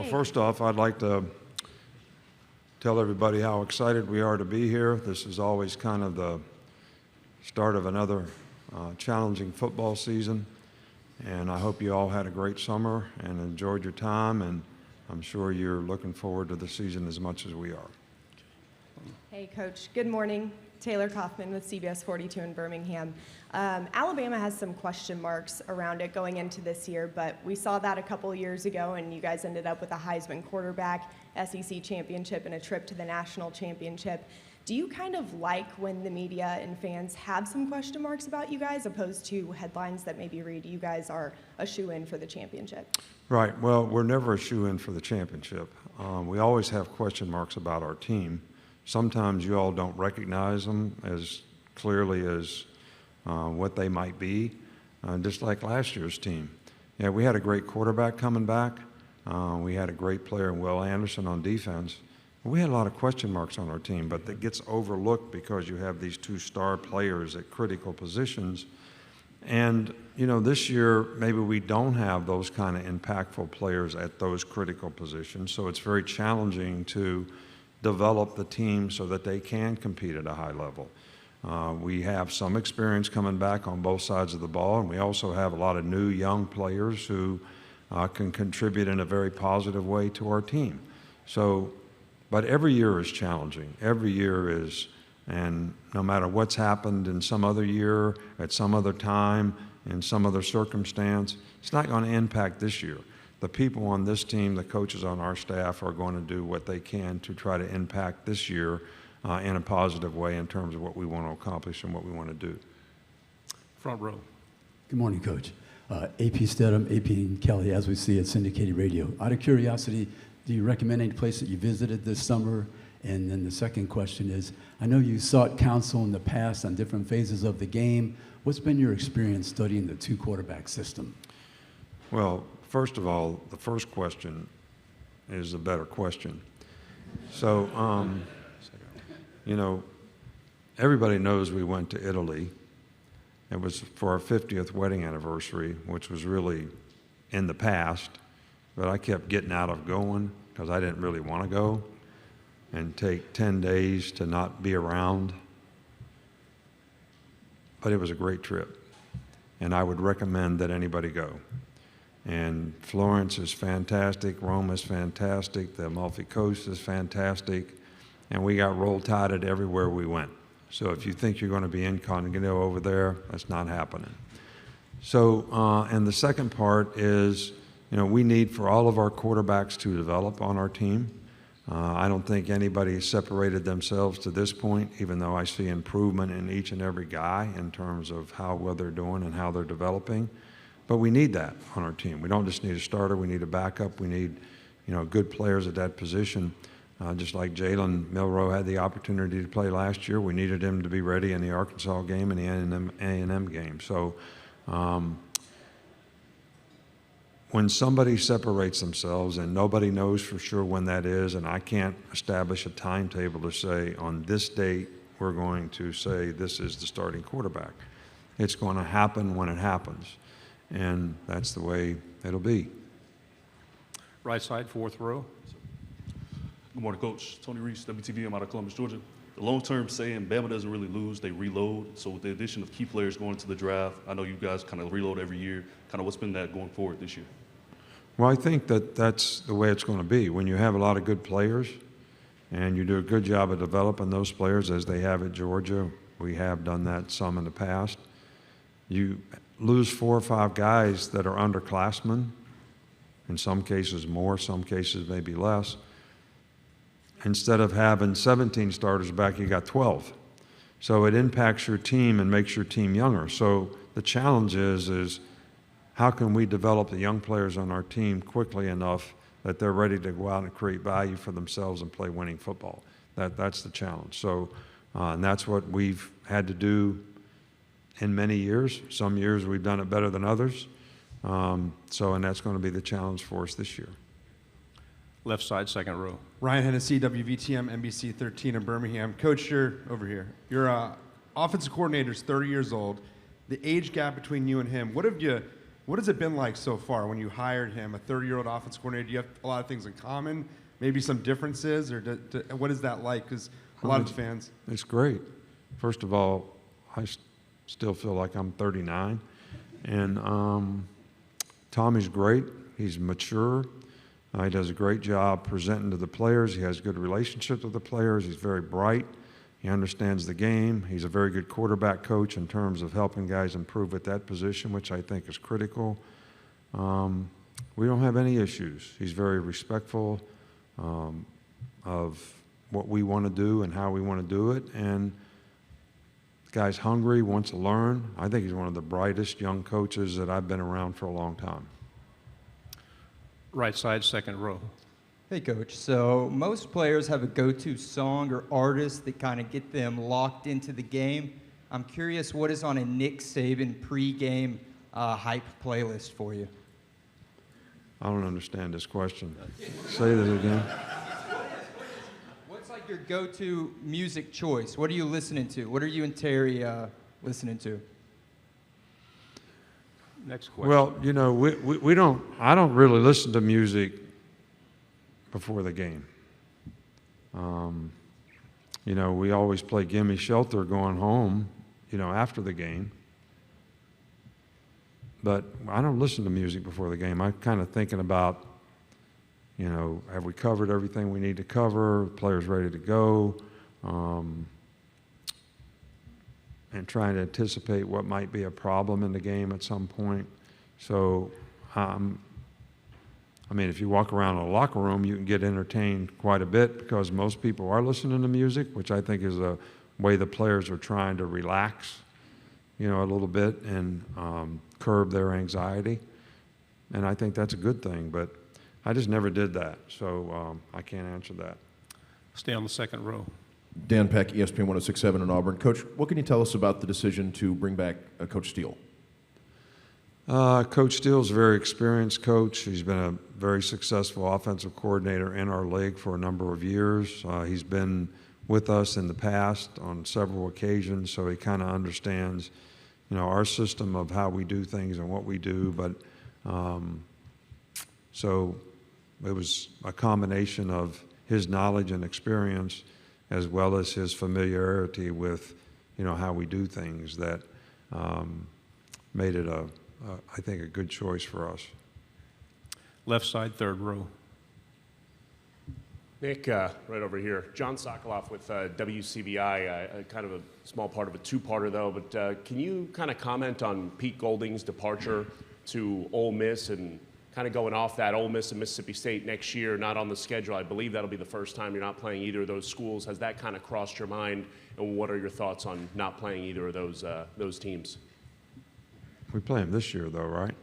Well, first off, I'd like to tell everybody how excited we are to be here. This is always kind of the start of another challenging football season, and I hope you all had a great summer and enjoyed your time, and I'm sure you're looking forward to the season as much as we are. Hey, Coach. Good morning. Taylor Kaufman with CBS 42 in Birmingham. Alabama has some question marks around it going into this year, but we saw that a couple years ago, and you guys ended up with a Heisman quarterback, SEC championship, and a trip to the national championship. Do you kind of like when the media and fans have some question marks about you guys, opposed to headlines that maybe read you guys are a shoo-in for the championship? Right. Well, we're never a shoo-in for the championship. We always have question marks about our team. Sometimes you all don't recognize them as clearly as what they might be, just like last year's team. Yeah, we had a great quarterback coming back. We had a great player in Will Anderson on defense. We had a lot of question marks on our team, but that gets overlooked because you have these two star players at critical positions. And, you know, this year maybe we don't have those kind of impactful players at those critical positions, so it's very challenging to develop the team so that they can compete at a high level. We have some experience coming back on both sides of the ball, and we also have a lot of new young players who can contribute in a very positive way to our team. So, but every year is challenging. Every year is, and no matter what's happened in some other year, at some other time, in some other circumstance, it's not going to impact this year. The people on this team, the coaches on our staff, are going to do what they can to try to impact this year in a positive way in terms of what we want to accomplish and what we want to do. Front row. Good morning, Coach. AP Stedham, AP and Kelly, as we see at syndicated radio. Out of curiosity, do you recommend any place that you visited this summer? And then the second question is, I know you sought counsel in the past on different phases of the game. What's been your experience studying the two-quarterback system? Well, first of all, the first question is a better question. So, you know, everybody knows we went to Italy. It was for our 50th wedding anniversary, which was really in the past, but I kept getting out of going because I didn't really want to go and take 10 days to not be around. But it was a great trip, and I would recommend that anybody go. And Florence is fantastic, Rome is fantastic, the Amalfi Coast is fantastic, and we got roll-tided everywhere we went. So if you think you're going to be incognito over there, that's not happening. So, and the second part is, you know, we need for all of our quarterbacks to develop on our team. I don't think anybody separated themselves to this point, even though I see improvement in each and every guy in terms of how well they're doing and how they're developing. But we need that on our team. We don't just need a starter, we need a backup. We need, you know, good players at that position. Just like Jalen Milroe had the opportunity to play last year, we needed him to be ready in the Arkansas game and the A&M game. So when somebody separates themselves and nobody knows for sure when that is, and I can't establish a timetable to say on this date we're going to say this is the starting quarterback. It's going to happen when it happens, and that's the way it'll be. Right side, fourth row. Good morning, Coach. Tony Rees, WTV. I'm out of Columbus, Georgia. The long-term saying, Bama doesn't really lose, they reload. So with the addition of key players going to the draft, I know you guys kind of reload every year. Kind of what's been that going forward this year? Well, I think that that's the way it's going to be. When you have a lot of good players and you do a good job of developing those players, as they have at Georgia, we have done that some in the past, you lose 4 or 5 guys that are underclassmen, in some cases more, some cases maybe less. Instead of having 17 starters back, you got 12. So it impacts your team and makes your team younger. So the challenge is how can we develop the young players on our team quickly enough that they're ready to go out and create value for themselves and play winning football? That's the challenge. So, and that's what we've had to do in many years. Some years we've done it better than others. And that's going to be the challenge for us this year. Left side, second row. Ryan Hennessy, WVTM, NBC 13 in Birmingham. Coach, you're over here. Your offensive coordinator's 30 years old. The age gap between you and him, what have you What has it been like so far when you hired him, a 30-year-old offense coordinator? Do you have a lot of things in common, maybe some differences, or what is that like? Because a lot of the fans. It's great. First of all, I still feel like I'm 39. And Tommy's great. He's mature. He does a great job presenting to the players. He has good relationships with the players. He's very bright. He understands the game. He's a very good quarterback coach in terms of helping guys improve at that position, which I think is critical. We don't have any issues. He's very respectful of what we want to do and how we want to do it. And the guy's hungry, wants to learn. I think he's one of the brightest young coaches that I've been around for a long time. Right side, second row. Hey, Coach. So most players have a go-to song or artist that kind of get them locked into the game. I'm curious, what is on a Nick Saban pregame hype playlist for you? I don't understand this question. Say that again. What's like your go-to music choice? What are you listening to? What are you and Terry listening to? Next question. Well, you know, I don't really listen to music before the game. You know, we always play Gimme Shelter going home, you know, after the game. But I don't listen to music before the game. I'm kind of thinking about, you know, have we covered everything we need to cover, players ready to go, and trying to anticipate what might be a problem in the game at some point. So, I mean, if you walk around a locker room, you can get entertained quite a bit because most people are listening to music, which I think is a way the players are trying to relax, you know, a little bit and curb their anxiety. And I think that's a good thing, but I just never did that, so I can't answer that. Stay on the second row. Dan Peck, ESPN 106.7 in Auburn. Coach, what can you tell us about the decision to bring back Coach Steele? Coach Steele's a very experienced coach. He's been a very successful offensive coordinator in our league for a number of years. He's been with us in the past on several occasions, so he kind of understands, you know, our system of how we do things and what we do. But so it was a combination of his knowledge and experience as well as his familiarity with, you know, how we do things that made it I think a good choice for us. Left side, third row. Nick, right over here. John Sokoloff with WCBI, kind of a small part of a two-parter though, but can you kind of comment on Pete Golding's departure to Ole Miss and kind of going off that Ole Miss and Mississippi State next year, not on the schedule? I believe that'll be the first time you're not playing either of those schools. Has that kind of crossed your mind, and what are your thoughts on not playing either of those teams? We play them this year, though, right?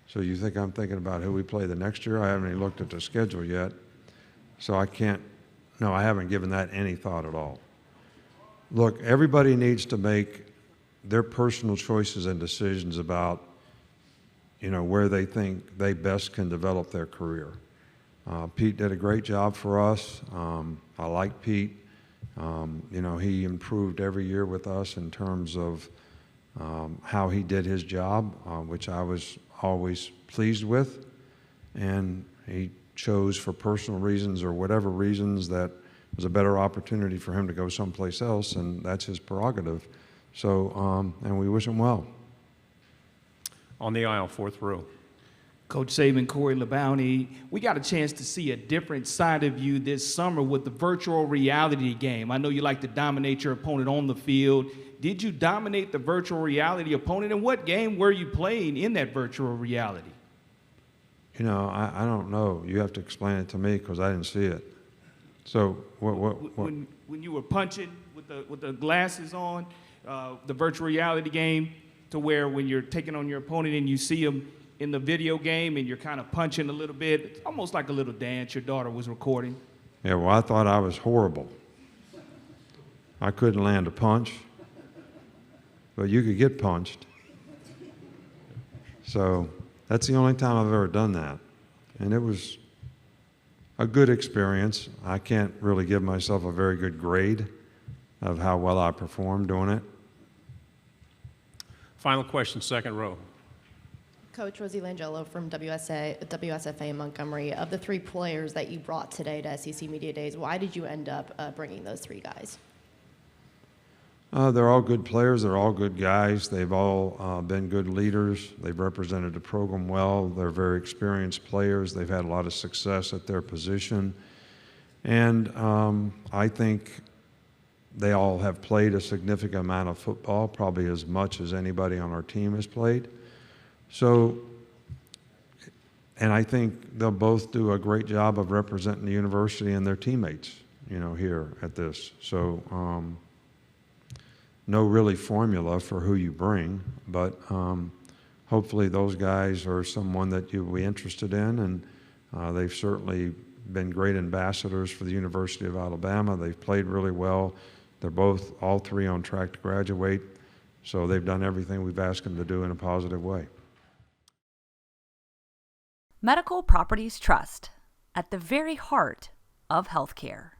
So you think I'm thinking about who we play the next year? I haven't even looked at the schedule yet. So I can't, no, I haven't given that any thought at all. Look, everybody needs to make their personal choices and decisions about, you know, where they think they best can develop their career. Pete did a great job for us. I like Pete. You know, he improved every year with us in terms of how he did his job, which I was always pleased with. And he chose for personal reasons or whatever reasons that was a better opportunity for him to go someplace else, and that's his prerogative. So, and we wish him well. On the aisle, fourth row. Coach Saban, Corey LeBounty, we got a chance to see a different side of you this summer with the virtual reality game. I know you like to dominate your opponent on the field. Did you dominate the virtual reality opponent, and what game were you playing in that virtual reality? You know, I don't know. You have to explain it to me because I didn't see it. So what? When you were punching with the glasses on, the virtual reality game, to where when you're taking on your opponent and you see them in the video game and you're kind of punching a little bit, it's almost like a little dance your daughter was recording. Yeah, well, I thought I was horrible. I couldn't land a punch, but you could get punched. So that's the only time I've ever done that. And it was a good experience. I can't really give myself a very good grade of how well I performed doing it. Final question, second row. Coach Rosie Langelo from WSFA in Montgomery. Of the 3 players that you brought today to SEC Media Days, why did you end up bringing those 3 guys? They're all good players. They're all good guys. They've all been good leaders. They've represented the program well. They're very experienced players. They've had a lot of success at their position. And I think they all have played a significant amount of football, probably as much as anybody on our team has played. So, and I think they'll both do a great job of representing the university and their teammates, here at this. So, no really formula for who you bring, but hopefully those guys are someone that you'll be interested in, and they've certainly been great ambassadors for the University of Alabama. They've played really well. They're all 3 on track to graduate, so they've done everything we've asked them to do in a positive way. Medical Properties Trust, at the very heart of healthcare.